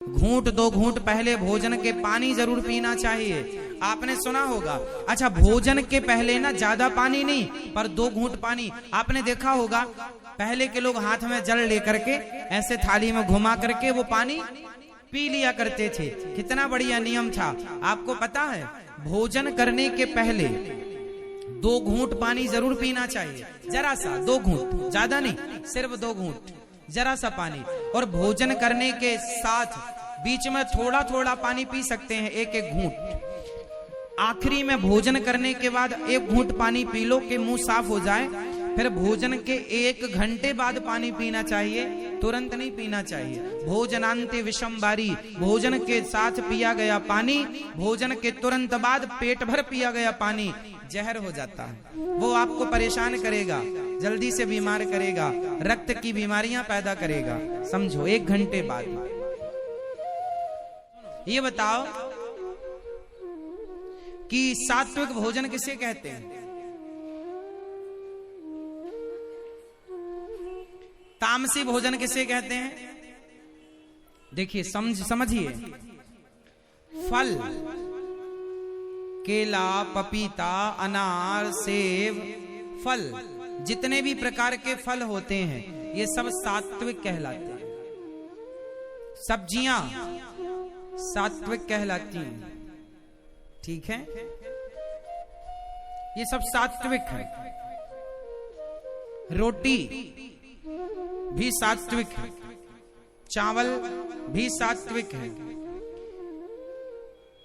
घूंट दो घूंट पहले भोजन के पानी जरूर पीना चाहिए। आपने सुना होगा। अच्छा, भोजन के पहले ना ज्यादा पानी नहीं, पर 2 घूंट पानी। आपने देखा होगा पहले के लोग हाथ में जल लेकर के ऐसे थाली में घुमा करके वो पानी पी लिया करते थे। कितना बढ़िया नियम था। आपको पता है भोजन करने के पहले 2 घूंट पानी जरूर पीना चाहिए। जरा सा 2 घूंट, ज्यादा नहीं, सिर्फ 2 घूंट, जरा सा पानी। और भोजन करने के साथ बीच में थोड़ा थोड़ा पानी पी सकते हैं, 1-1 घूंट। आखिरी में भोजन करने के बाद 1 घूंट पानी पी लो कि मुंह साफ हो जाए। फिर भोजन के 1 घंटे बाद पानी पीना चाहिए, तुरंत नहीं पीना चाहिए। भोजनांते विषमबारी, भोजन के साथ पिया गया पानी भोजन के तुरंत बाद पेट भर पिया गया पानी जहर हो जाता है। वो आपको परेशान करेगा, जल्दी से बीमार करेगा, रक्त की बीमारियां पैदा करेगा। समझो, 1 घंटे बाद। ये बताओ कि सात्विक भोजन किसे कहते हैं? तामसी भोजन किसे कहते हैं? देखिए, समझिए। फल, केला, पपीता, अनार, सेब, फल, जितने भी प्रकार के फल होते हैं ये सब सात्विक कहलाते हैं। सब्जियां सात्विक कहलाती हैं, ठीक है? ये सब सात्विक है। रोटी भी सात्विक है, चावल भी सात्विक है,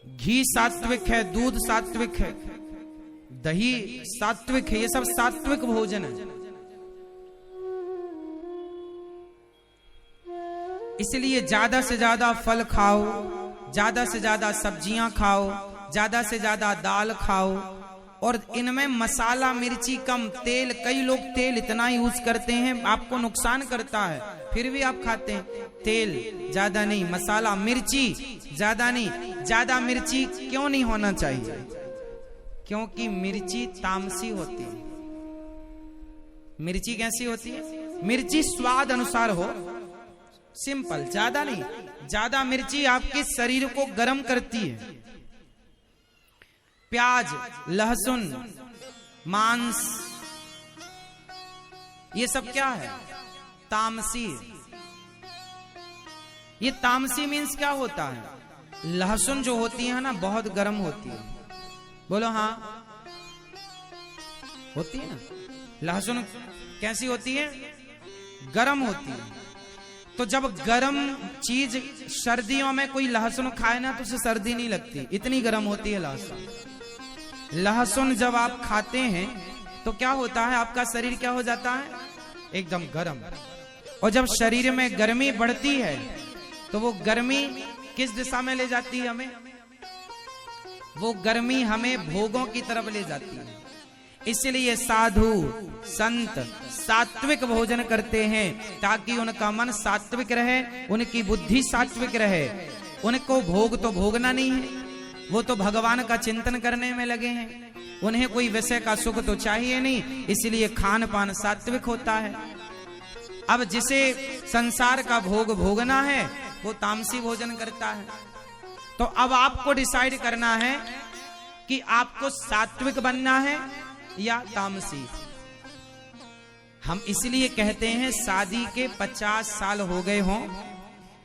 घी सात्विक है, दूध सात्विक है, दही सात्विक है। ये सब सात्विक भोजन है। इसलिए ज्यादा से ज्यादा फल खाओ, ज्यादा से ज्यादा सब्जियां खाओ, ज्यादा से ज्यादा दाल खाओ, और इनमें मसाला मिर्ची कम। तेल, कई लोग तेल इतना यूज करते हैं आपको नुकसान करता है, फिर भी आप खाते हैं। तेल ज्यादा नहीं, मसाला मिर्ची ज्यादा नहीं। ज्यादा मिर्ची क्यों नहीं होना चाहिए? क्योंकि मिर्ची तामसी होती है। मिर्ची कैसी होती है? मिर्ची स्वाद अनुसार हो, सिंपल, ज्यादा नहीं। ज्यादा मिर्ची आपके शरीर को गर्म करती है। प्याज, लहसुन, मांस, ये सब क्या है? तामसी। ये तामसी मीन्स क्या होता है? लहसुन जो होती है ना, बहुत गर्म होती है। बोलो हाँ, होती है ना? लहसुन कैसी होती है? गर्म होती है। तो जब गर्म चीज, सर्दियों में कोई लहसुन खाए ना तो उसे सर्दी नहीं लगती, इतनी गर्म होती है लहसुन। लहसुन जब आप खाते हैं तो क्या होता है? आपका शरीर क्या हो जाता है? एकदम गर्म। और जब शरीर में गर्मी बढ़ती है तो वो गर्मी किस दिशा में ले जाती है हमें? वो गर्मी हमें भोगों की तरफ ले जाती है। इसलिए साधु संत सात्विक भोजन करते हैं ताकि उनका मन सात्विक रहे, उनकी बुद्धि सात्विक रहे। उनको भोग तो भोगना नहीं है, वो तो भगवान का चिंतन करने में लगे हैं। उन्हें कोई विषय का सुख तो चाहिए नहीं, इसलिए खान पान सात्विक होता है। अब जिसे संसार का भोग भोगना है वो तामसी भोजन करता है। तो अब आपको डिसाइड करना है कि आपको सात्विक बनना है या तामसी। हम इसलिए कहते हैं शादी के 50 साल हो गए हों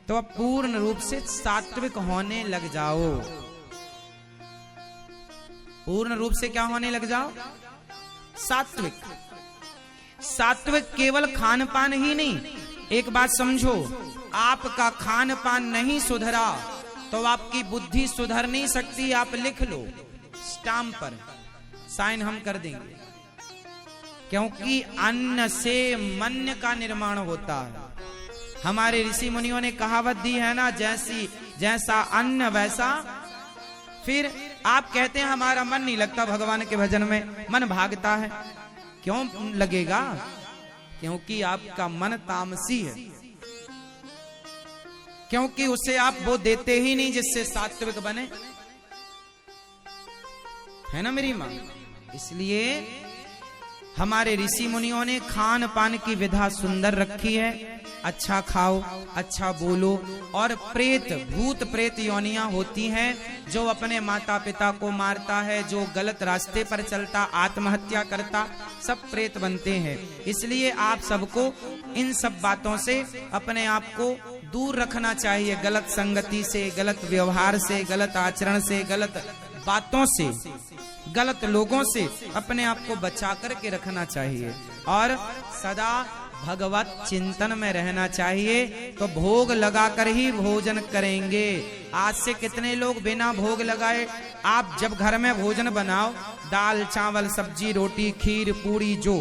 तो अब पूर्ण रूप से सात्विक होने लग जाओ। पूर्ण रूप से क्या होने लग जाओ? सात्विक। सात्विक केवल खान पान ही नहीं। एक बात समझो, आपका खान पान नहीं सुधरा तो आपकी बुद्धि सुधर नहीं सकती। आप लिख लो, स्टाम्प पर साइन हम कर देंगे। क्योंकि अन्न से मन का निर्माण होता है। हमारे ऋषि मुनियों ने कहावत दी है ना, जैसा अन्न वैसा। फिर आप कहते हैं हमारा मन नहीं लगता भगवान के भजन में, मन भागता है। क्यों लगेगा? क्योंकि आपका मन तामसी है। क्योंकि उसे आप वो देते ही नहीं जिससे सात्विक बने, है ना मेरी मां? इसलिए हमारे ऋषि मुनियों ने खान पान की विधा सुंदर रखी है। अच्छा खाओ, अच्छा बोलो। और प्रेत, भूत प्रेत योनियां होती हैं, जो अपने माता पिता को मारता है, जो गलत रास्ते पर चलता, आत्महत्या करता, सब प्रेत बनते हैं। इसलिए आप सबको इन सब बातों से अपने आप को दूर रखना चाहिए। गलत संगति से, गलत व्यवहार से, गलत आचरण से, गलत बातों से, गलत लोगों से अपने आप को बचा करके रखना चाहिए और सदा भगवत चिंतन में रहना चाहिए। तो भोग लगाकर ही भोजन करेंगे। आज से कितने लोग बिना भोग लगाए, आप जब घर में भोजन बनाओ, दाल चावल सब्जी रोटी खीर पूरी जो,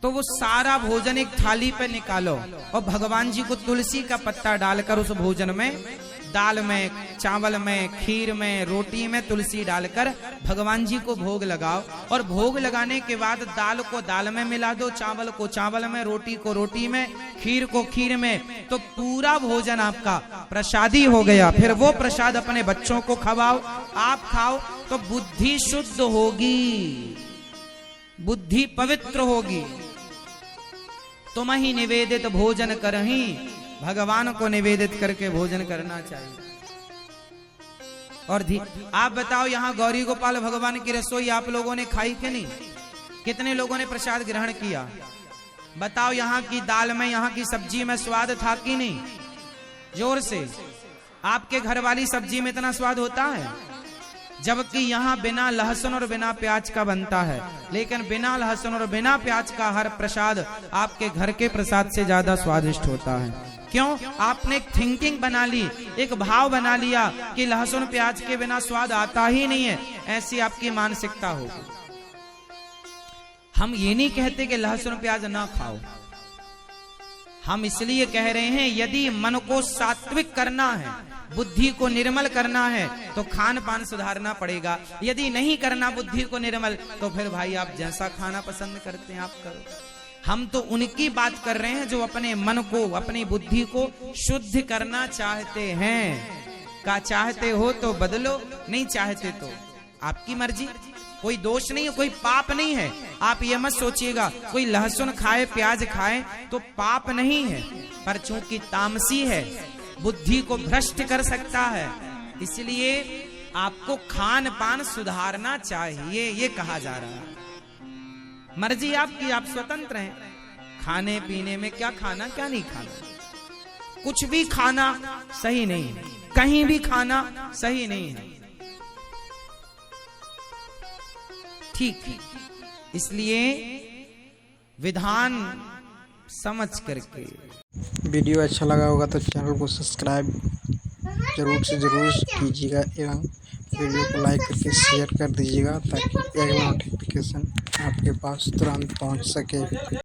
तो वो सारा भोजन एक थाली पे निकालो और भगवान जी को तुलसी का पत्ता डालकर उस भोजन में, दाल में, चावल में, खीर में, रोटी में तुलसी डालकर भगवान जी को भोग लगाओ। और भोग लगाने के बाद दाल को दाल में मिला दो, चावल को चावल में, रोटी को रोटी में, खीर को खीर में, तो पूरा भोजन आपका प्रसादी हो गया। फिर वो प्रसाद अपने बच्चों को खवाओ, आप खाओ, तो बुद्धि शुद्ध होगी, बुद्धि पवित्र होगी। तुम ही निवेदित भोजन करही, भगवान को निवेदित करके भोजन करना चाहिए। और आप बताओ, यहाँ गौरी गोपाल भगवान की रसोई आप लोगों ने खाई कि नहीं? कितने लोगों ने प्रसाद ग्रहण किया? बताओ, यहाँ की दाल में, यहाँ की सब्जी में स्वाद था कि नहीं? जोर से। आपके घर वाली सब्जी में इतना स्वाद होता है? जबकि यहाँ बिना लहसुन और बिना प्याज का बनता है, लेकिन बिना लहसुन और बिना प्याज का हर प्रसाद आपके घर के प्रसाद से ज्यादा स्वादिष्ट होता है। क्यों? आपने एक थिंकिंग बना ली, एक भाव बना लिया कि लहसुन प्याज के बिना स्वाद आता ही नहीं है, ऐसी आपकी मानसिकता होगी। हम ये नहीं कहते कि लहसुन प्याज ना खाओ, हम इसलिए कह रहे हैं यदि मन को सात्विक करना है, बुद्धि को निर्मल करना है, तो खान पान सुधारना पड़ेगा। यदि नहीं करना बुद्धि को निर्मल, तो फिर भाई आप जैसा खाना पसंद करते हैं आप करो। हम तो उनकी बात कर रहे हैं जो अपने मन को, अपनी बुद्धि को शुद्ध करना चाहते हैं। का चाहते हो तो बदलो, नहीं चाहते तो आपकी मर्जी, कोई दोष नहीं है, कोई पाप नहीं है। आप ये मत सोचिएगा कोई लहसुन खाए प्याज खाए तो पाप नहीं है, पर चूंकि तामसी है, बुद्धि को भ्रष्ट कर सकता है, इसलिए आपको खान पान सुधारना चाहिए, ये कहा जा रहा है। मर्जी आपकी, आप स्वतंत्र हैं। खाने पीने में क्या खाना क्या नहीं खाना, कुछ भी खाना सही नहीं है, कहीं भी खाना सही नहीं है, ठीक है। इसलिए विधान समझ करके। वीडियो अच्छा लगा होगा तो चैनल को सब्सक्राइब जरूर से जरूर कीजिएगा एवं वीडियो को लाइक करके शेयर कर दीजिएगा ताकि अगला नोटिफिकेशन आपके पास तुरंत पहुंच सके।